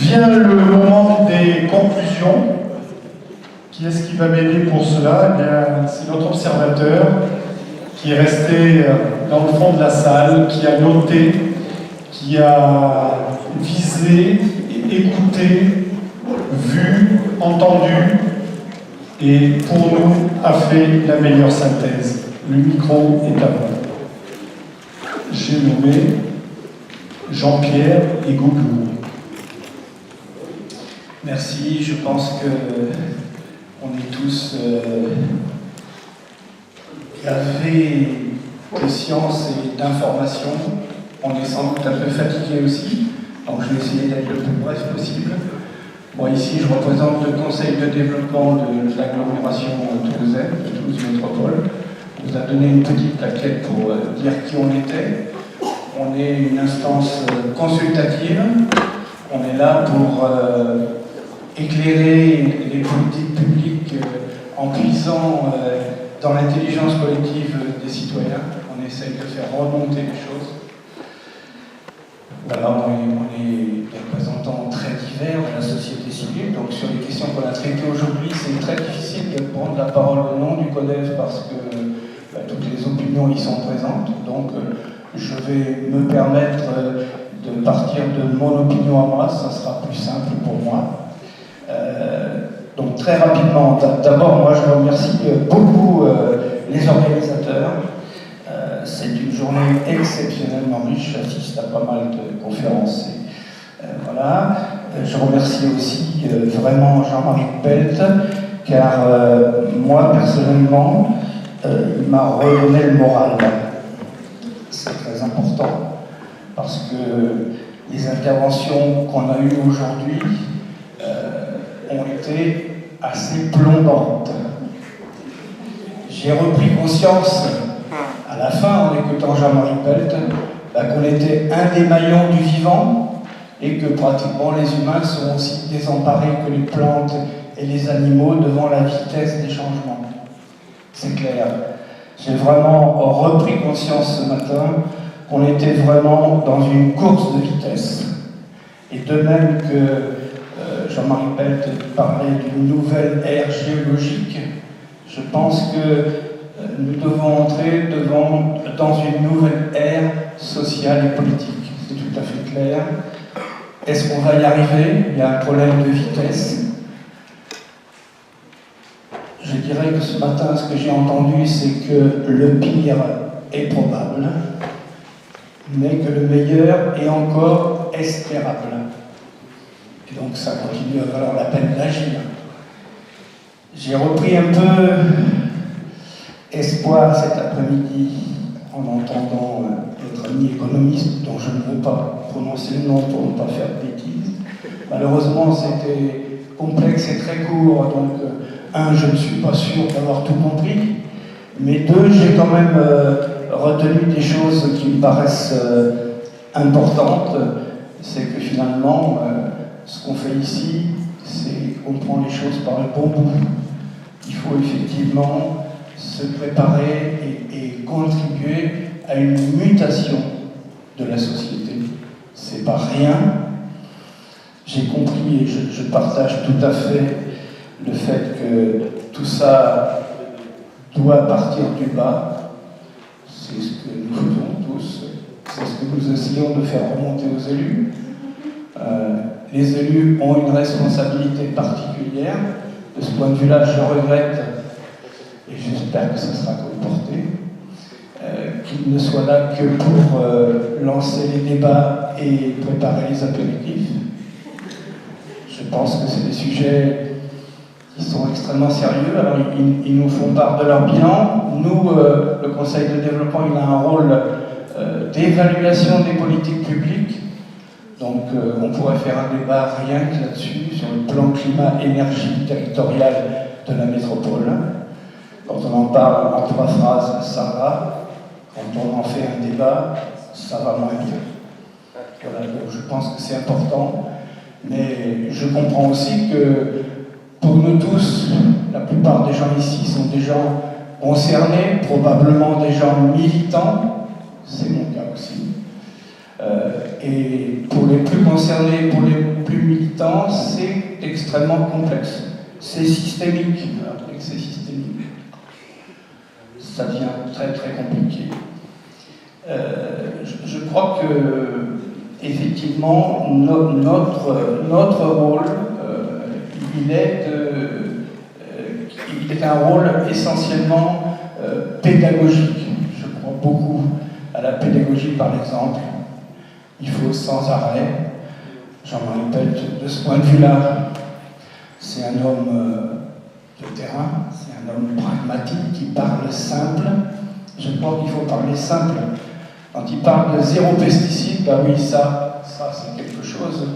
Vient le moment des conclusions. Qui est-ce qui va m'aider pour cela? Eh bien, c'est notre observateur qui est resté dans le fond de la salle, qui a noté, qui a visé, écouté, vu, entendu, et pour nous a fait la meilleure synthèse. Le micro est à vous. J'ai nommé Jean-Pierre Egougou. Merci, je pense que on est tous gravés de science et d'information. On est sans doute un peu fatigué aussi, donc je vais essayer d'être le plus bref possible. Moi ici, je représente le conseil de développement de l'agglomération toulousaine, de Toulouse Métropole. On nous a donné une petite plaquette pour dire qui on était. On est une instance consultative. On est là pour éclairer les politiques publiques en puisant dans l'intelligence collective des citoyens. On essaye de faire remonter les choses. Voilà, on est des représentants très divers de la société civile, donc sur les questions qu'on a traitées aujourd'hui, c'est très difficile de prendre la parole au nom du CODEV parce que toutes les opinions y sont présentes. Donc je vais me permettre de partir de mon opinion à moi, ça sera plus simple pour moi. Donc très rapidement, d'abord moi je remercie beaucoup les organisateurs. C'est une journée exceptionnellement riche, j'assiste à pas mal de conférences. Voilà. Je remercie aussi vraiment Jean-Marie Pelt, car moi personnellement, il m'a redonné le moral. C'est très important, parce que les interventions qu'on a eues aujourd'hui ont été assez plombantes. J'ai repris conscience, à la fin, en écoutant Jean-Marie Pelt, qu'on était un des maillons du vivant et que pratiquement les humains sont aussi désemparés que les plantes et les animaux devant la vitesse des changements. C'est clair. J'ai vraiment repris conscience ce matin qu'on était vraiment dans une course de vitesse. Et de même que Jean-Marie Pelt parlait d'une nouvelle ère géologique, je pense que nous devons entrer dans une nouvelle ère sociale et politique. C'est tout à fait clair. Est-ce qu'on va y arriver? Il y a un problème de vitesse. Je dirais que ce matin, ce que j'ai entendu, c'est que le pire est probable, mais que le meilleur est encore espérable. Et donc ça continue à valoir la peine d'agir. J'ai repris un peu espoir cet après-midi en entendant notre ami économiste, dont je ne veux pas prononcer le nom pour ne pas faire de bêtises. Malheureusement, c'était complexe et très court, donc je ne suis pas sûr d'avoir tout compris, mais j'ai quand même retenu des choses qui me paraissent importantes. C'est que finalement, ce qu'on fait ici, c'est qu'on prend les choses par le bon bout. Il faut effectivement se préparer et contribuer à une mutation de la société. C'est pas rien. J'ai compris et je partage tout à fait le fait que tout ça doit partir du bas. C'est ce que nous faisons tous. C'est ce que nous essayons de faire remonter aux élus. Les élus ont une responsabilité particulière. De ce point de vue-là, je regrette, et j'espère que ça sera comporté, qu'ils ne soient là que pour lancer les débats et préparer les apéritifs. Je pense que c'est des sujets qui sont extrêmement sérieux. Alors, ils nous font part de leur bilan. Nous, le Conseil de développement, il a un rôle d'évaluation des politiques publiques. Donc, on pourrait faire un débat rien que là-dessus, sur le plan climat-énergie territorial de la métropole. Quand on en parle en 3 phrases, ça va. Quand on en fait un débat, ça va moins bien. Voilà, donc je pense que c'est important. Mais je comprends aussi que pour nous tous, la plupart des gens ici sont des gens concernés, probablement des gens militants, c'est mon cas aussi. Et pour les plus concernés, pour les plus militants, c'est extrêmement complexe. C'est systémique. Après que c'est systémique, ça devient très très compliqué. Je crois que effectivement notre rôle, il est un rôle essentiellement pédagogique. Je crois beaucoup à la pédagogie par exemple. Il faut sans arrêt, Jean-Marie Pelt, de ce point de vue-là, c'est un homme de terrain, c'est un homme pragmatique qui parle simple. Je crois qu'il faut parler simple. Quand il parle de zéro pesticide, bah oui, ça c'est quelque chose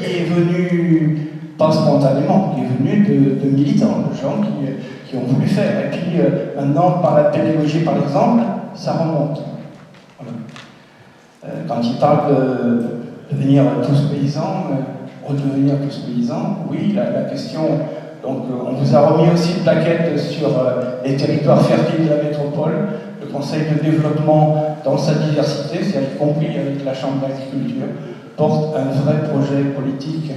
qui est venu, pas spontanément, qui est venu de militants, de gens qui ont voulu faire. Et puis maintenant, par la pédagogie par exemple, ça remonte. Voilà. Quand il parle de devenir tous paysans, redevenir tous paysans, oui, la question. Donc, on vous a remis aussi une plaquette sur les territoires fertiles de la métropole. Le Conseil de développement, dans sa diversité, c'est-à-dire y compris avec la Chambre d'agriculture, porte un vrai projet politique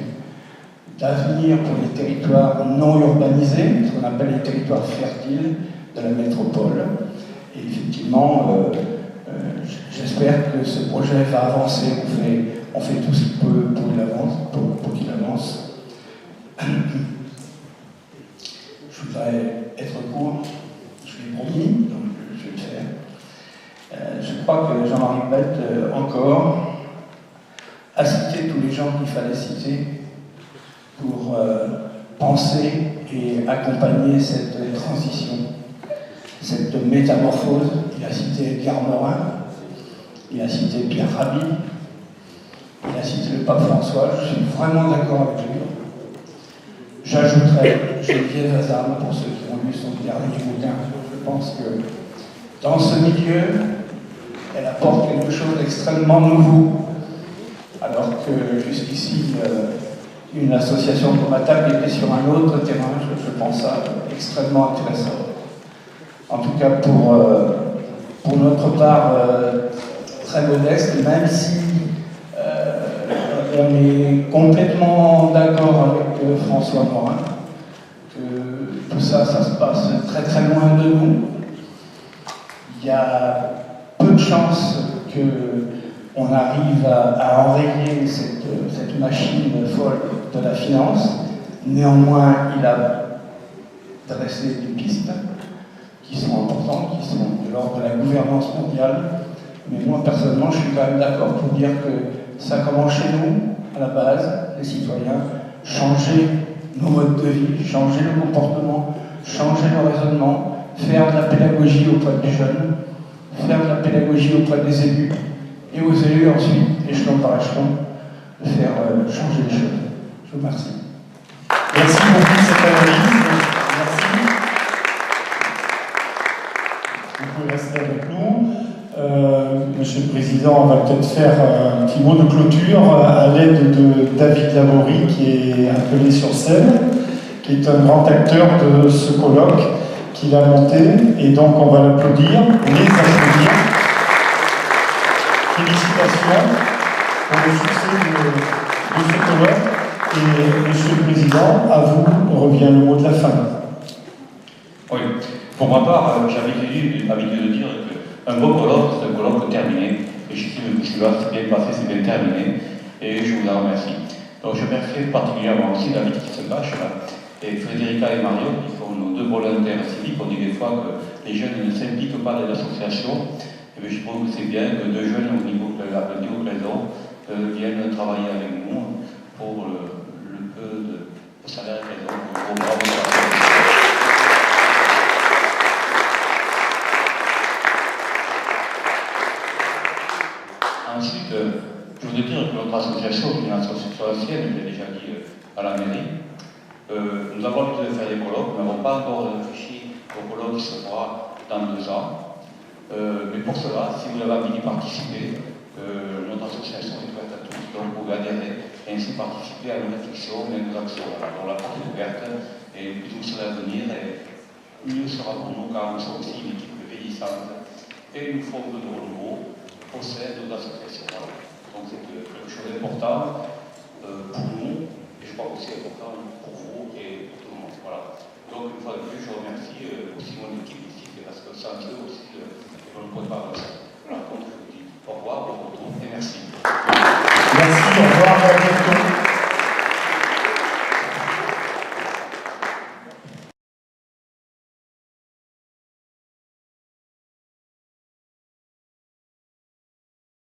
d'avenir pour les territoires non urbanisés, ce qu'on appelle les territoires fertiles de la métropole. Et effectivement, j'espère que ce projet va avancer. On fait tout ce qu'il peut pour qu'il avance. Je voudrais être court, je l'ai promis, donc je vais le faire. Je crois que Jean-Marie Pelt, encore, a cité tous les gens qu'il fallait citer pour penser et accompagner cette transition, cette métamorphose. Il a cité Edgar Morin, il a cité Pierre Rabhi, il a cité le pape François. Je suis vraiment d'accord avec lui. J'ajouterais Geneviève Hazard pour ceux qui ont lu son dernier bouquin. Je pense que dans ce milieu, elle apporte quelque chose d'extrêmement nouveau, alors que jusqu'ici, une association comme ATTAC était sur un autre terrain. Je pense ça extrêmement intéressant. En tout cas, pour notre part, très modeste, même si on est complètement d'accord avec François Morin, que tout ça se passe très très loin de nous. Il y a peu de chances qu'on arrive à enrayer cette machine folle de la finance. Néanmoins, il a dressé des pistes qui sont importantes, qui sont de l'ordre de la gouvernance mondiale. Mais moi, personnellement, je suis quand même d'accord pour dire que ça commence chez nous, à la base, les citoyens, changer nos modes de vie, changer le comportement, changer le raisonnement, faire de la pédagogie auprès des jeunes, faire de la pédagogie auprès des élus, et aux élus ensuite, échelon par échelon, de faire changer les choses. Je vous remercie. Merci beaucoup de cette analyse. Merci. Vous pouvez rester avec nous. Monsieur le Président, on va peut-être faire un petit mot de clôture à l'aide de David Laborie, qui est appelé sur scène, qui est un grand acteur de ce colloque qu'il a monté, et donc on va l'applaudir, les applaudir. Félicitations pour le succès de ce colloque. Et Monsieur le Président, à vous revient le mot de la fin. Oui, pour ma part, j'avais l'habitude de dire qu'un bon colloque, c'est un colloque terminé. Et je suis là, c'est bien passé, c'est bien terminé. Et je vous en remercie. Donc je remercie particulièrement aussi David qui se cache là, et Frédérica et Mario qui sont nos deux volontaires civiques. On dit des fois que les jeunes ne s'impliquent pas dans l'association. Et bien, je trouve que c'est bien que deux jeunes au niveau de la raison viennent travailler avec nous pour le peu de salaire qu'ils ont. Ensuite, je voudrais dire que notre association, qui est une association ancienne, je l'ai déjà dit à la mairie, nous avons l'habitude de faire des colloques, nous n'avons pas encore réfléchi au colloque qui se fera dans 2 ans. Mais pour cela, si vous avez envie d'y participer, notre association est ouverte à tous, donc vous pouvez adhérer et ainsi participer à nos réflexions et à nos actions. Alors la porte est ouverte et plus vous serez à venir, et mieux sera pour nous car nous sommes aussi une équipe vieillissante et nous formons de renouveau. possède nos associations. Voilà. Donc c'est quelque chose d'important pour nous, et je crois aussi important pour vous et pour tout le monde. Voilà. Donc une fois de plus, je remercie aussi mon équipe ici, parce que ça un peu aussi, on ne peut pas